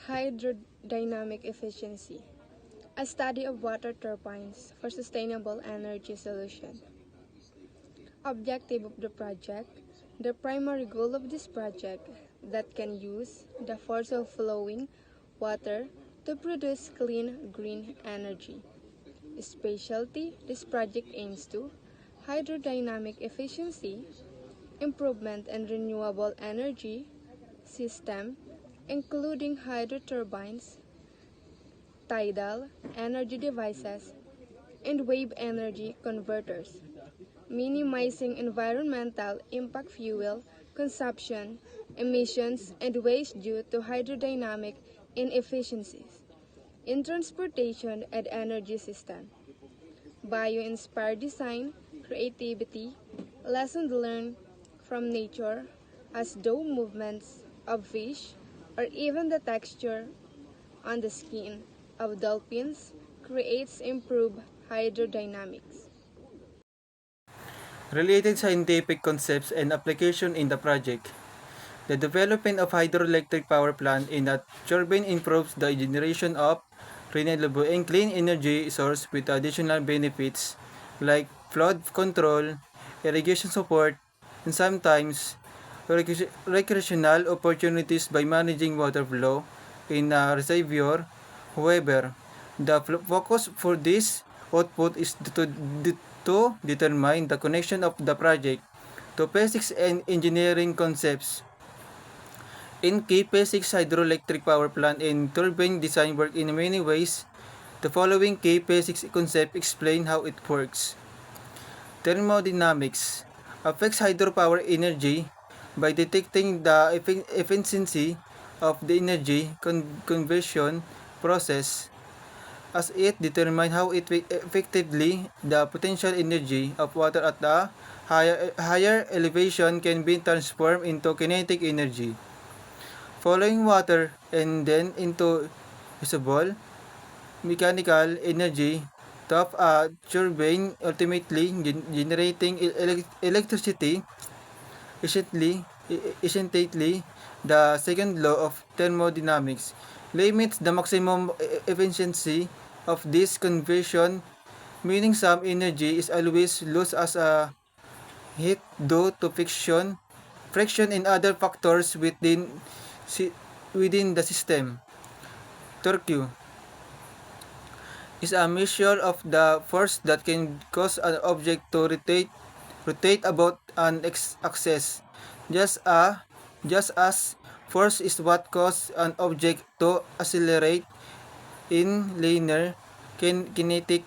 Hydrodynamic efficiency, a study of water turbines for sustainable energy solution. Objective of the project, the primary goal of this project that can use the force of flowing water to produce clean green energy. Specialty, this project aims to hydrodynamic efficiency, improvement in renewable energy system, including hydroturbines, tidal energy devices, and wave energy converters, minimizing environmental impact fuel consumption, emissions, and waste due to hydrodynamic inefficiencies in transportation and energy system. Bio-inspired design, creativity, lessons learned from nature as though movements of fish or even the texture on the skin of dolphins creates improved hydrodynamics. Related scientific concepts and application in the project. The development of hydroelectric power plant in a turbine improves the generation of renewable and clean energy source with additional benefits like flood control, irrigation support, and sometimes recreational opportunities by managing water flow in a reservoir. However, the focus for this output is to determine the connection of the project to physics and engineering concepts. In key physics, hydroelectric power plant and turbine design work in many ways. The following key physics concepts explain how it works. Thermodynamics affects hydropower energy by detecting the efficiency of the energy conversion process as it determines how effectively the potential energy of water at a higher elevation can be transformed into kinetic energy, following water and then into usable mechanical energy top a turbine, ultimately generating electricity efficiently. The second law of thermodynamics limits the maximum efficiency of this conversion, meaning some energy is always lost as a heat due to friction and other factors within the system. Torque is a measure of the force that can cause an object to rotate about an axis, just as force is what causes an object to accelerate in linear kinetic.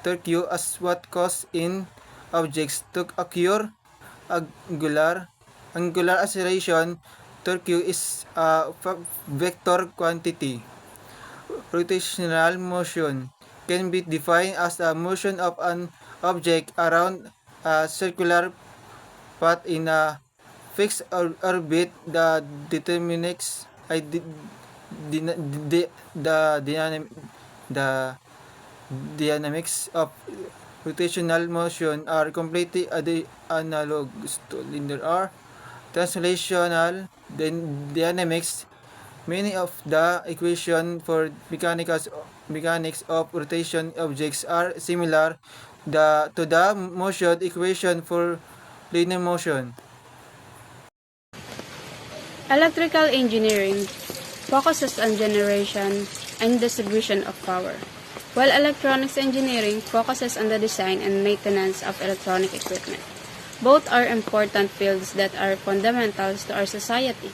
Torque as what causes in objects to occur angular acceleration. Torque is a vector quantity. Rotational motion can be defined as the motion of an object around a circular path in a fixed orbit. The dynamics of rotational motion are completely analogous to linear translational dynamics. Many of the equations for mechanics of rotation objects are similar to the motion equation for linear motion. Electrical engineering focuses on generation and distribution of power, while electronics engineering focuses on the design and maintenance of electronic equipment. Both are important fields that are fundamental to our society.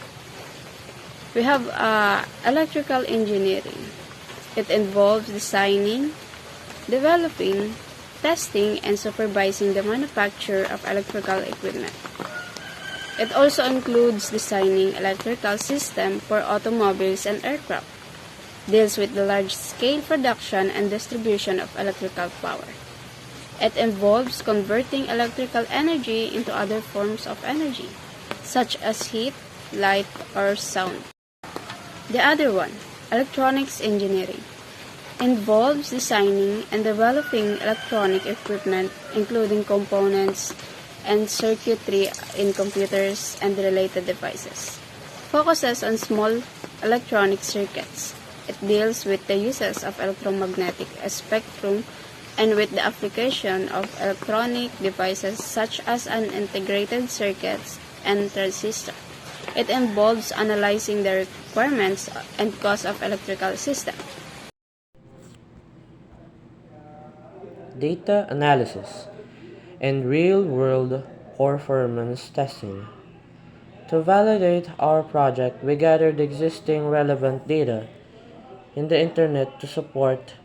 We have electrical engineering. It involves designing, developing, testing, and supervising the manufacture of electrical equipment. It also includes designing electrical systems for automobiles and aircraft, deals with the large-scale production and distribution of electrical power. It involves converting electrical energy into other forms of energy, such as heat, light, or sound. The other one, electronics engineering, involves designing and developing electronic equipment, including components and circuitry in computers and related devices. Focuses on small electronic circuits. It deals with the uses of electromagnetic spectrum and with the application of electronic devices such as an integrated circuits and transistor. It involves analyzing the requirements and cost of electrical system. Data analysis and real-world performance testing. To validate our project, we gathered existing relevant data in the internet to support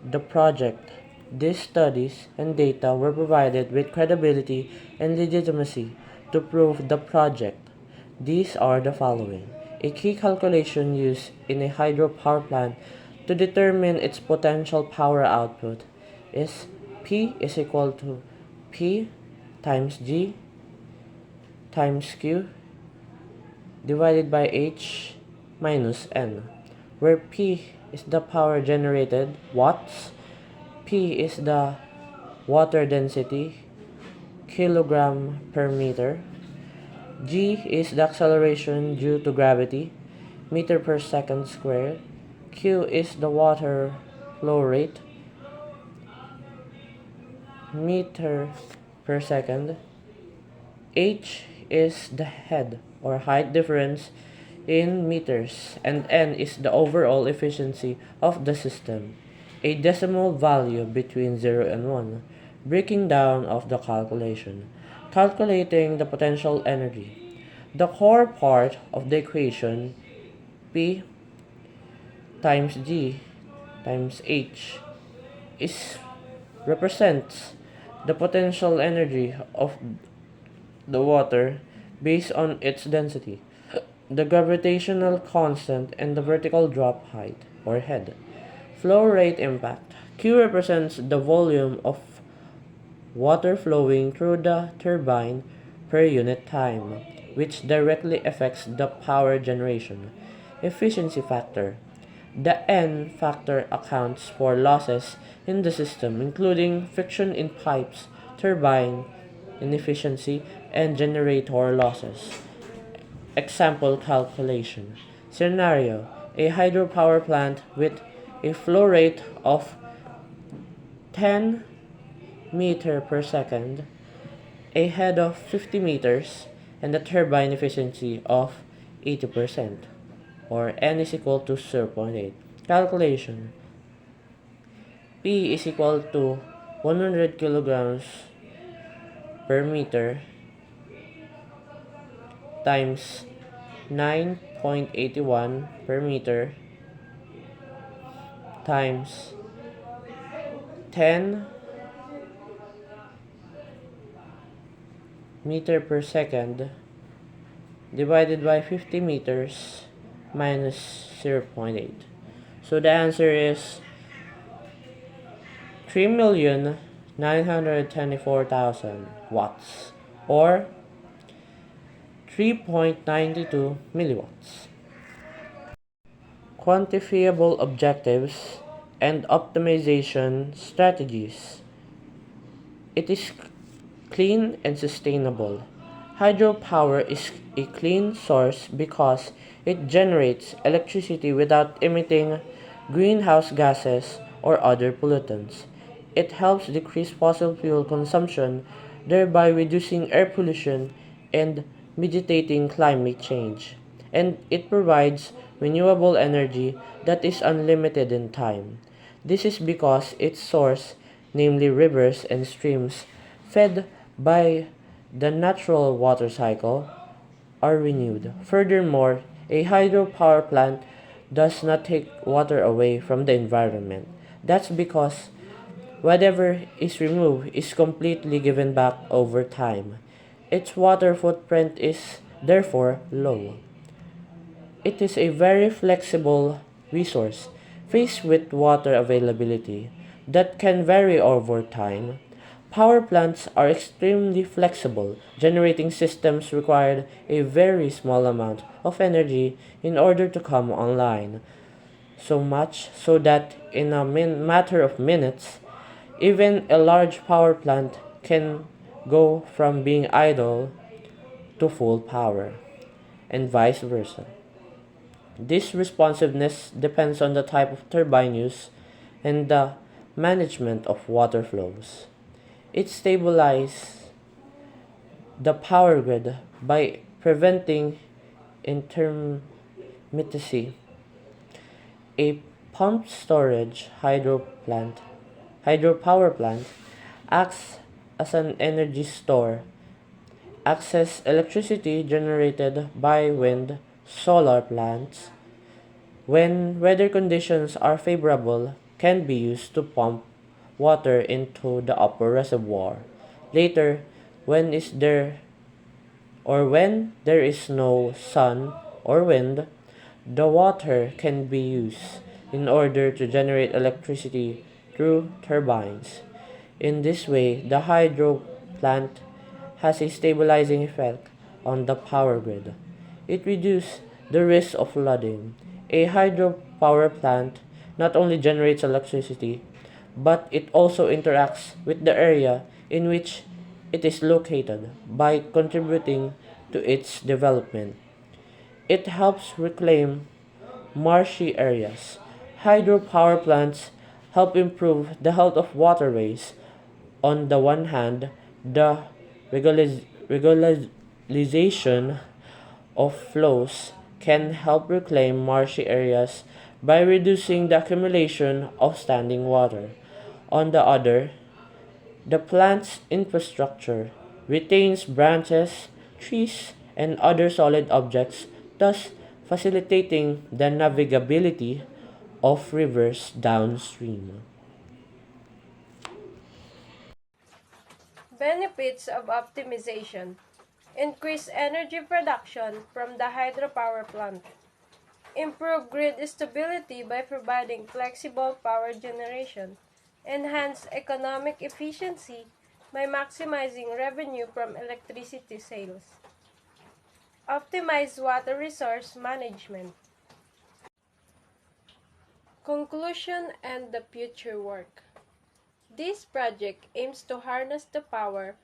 the project. These studies and data were provided with credibility and legitimacy to prove the project. These are the following. A key calculation used in a hydropower plant to determine its potential power output is P is equal to P times G times Q divided by H minus N, where P is the power generated, watts, P is the water density, kilogram per meter, G is the acceleration due to gravity, meter per second squared, Q is the water flow rate, meter per second, H is the head or height difference in meters, and N is the overall efficiency of the system, a decimal value between 0 and 1. Breaking down of the calculation. Calculating the potential energy. The core part of the equation, P times G times H, represents the potential energy of the water based on its density, the gravitational constant, and the vertical drop height or head. Flow rate impact. Q represents the volume of water flowing through the turbine per unit time, which directly affects the power generation. Efficiency factor. The N factor accounts for losses in the system, including friction in pipes, turbine inefficiency, and generator losses. Example calculation. Scenario: a hydropower plant with a flow rate of 10 meter per second, a head of 50 meters, and a turbine efficiency of 80%, or N is equal to 0.8. Calculation. P is equal to 100 kilograms per meter times 9.81 per meter times 10 meter per second divided by 50 meters minus 0.8. So the answer is 3,924,000 watts, or 3.92 milliwatts. Quantifiable objectives and optimization strategies. It is clean and sustainable. Hydropower is a clean source because it generates electricity without emitting greenhouse gases or other pollutants. It helps decrease fossil fuel consumption, thereby reducing air pollution and mitigating climate change. And it provides renewable energy that is unlimited in time. This is because its source, namely rivers and streams, fed by the natural water cycle, are renewed. Furthermore, a hydropower plant does not take water away from the environment. That's because whatever is removed is completely given back over time. Its water footprint is therefore low. It is a very flexible resource faced with water availability that can vary over time. Power plants are extremely flexible. Generating systems require a very small amount of energy in order to come online. So much so that in a matter of minutes, even a large power plant can go from being idle to full power, and vice versa. This responsiveness depends on the type of turbine used and the management of water flows. It stabilizes the power grid by preventing intermittency. A pump storage hydropower plant acts as an energy store. Access electricity generated by wind, solar plants, when weather conditions are favorable, can be used to pump water into the upper reservoir. Later, when is there when there is no sun or wind, the water can be used in order to generate electricity through turbines. In this way, the hydro plant has a stabilizing effect on the power grid. It reduces the risk of flooding. A hydropower plant not only generates electricity, but it also interacts with the area in which it is located by contributing to its development. It helps reclaim marshy areas. Hydropower plants help improve the health of waterways. On the one hand, the regularization of flows can help reclaim marshy areas by reducing the accumulation of standing water. On the other, the plant's infrastructure retains branches, trees, and other solid objects, thus facilitating the navigability of rivers downstream. Benefits of optimization. Increase energy production from the hydropower plant. Improve grid stability by providing flexible power generation. Enhance economic efficiency by maximizing revenue from electricity sales. Optimize water resource management. Conclusion and the future work. This project aims to harness the power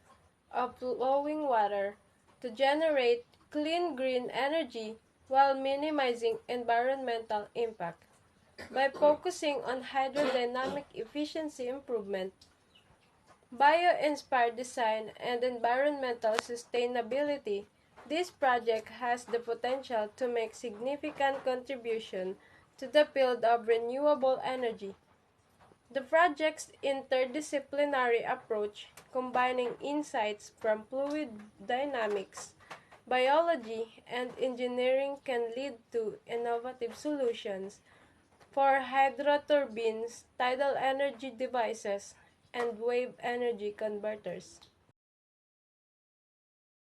of flowing water to generate clean green energy while minimizing environmental impact. By focusing on hydrodynamic efficiency improvement, bio-inspired design, and environmental sustainability, this project has the potential to make significant contribution to the field of renewable energy. The project's interdisciplinary approach, combining insights from fluid dynamics, biology, and engineering, can lead to innovative solutions for hydroturbines, tidal energy devices, and wave energy converters.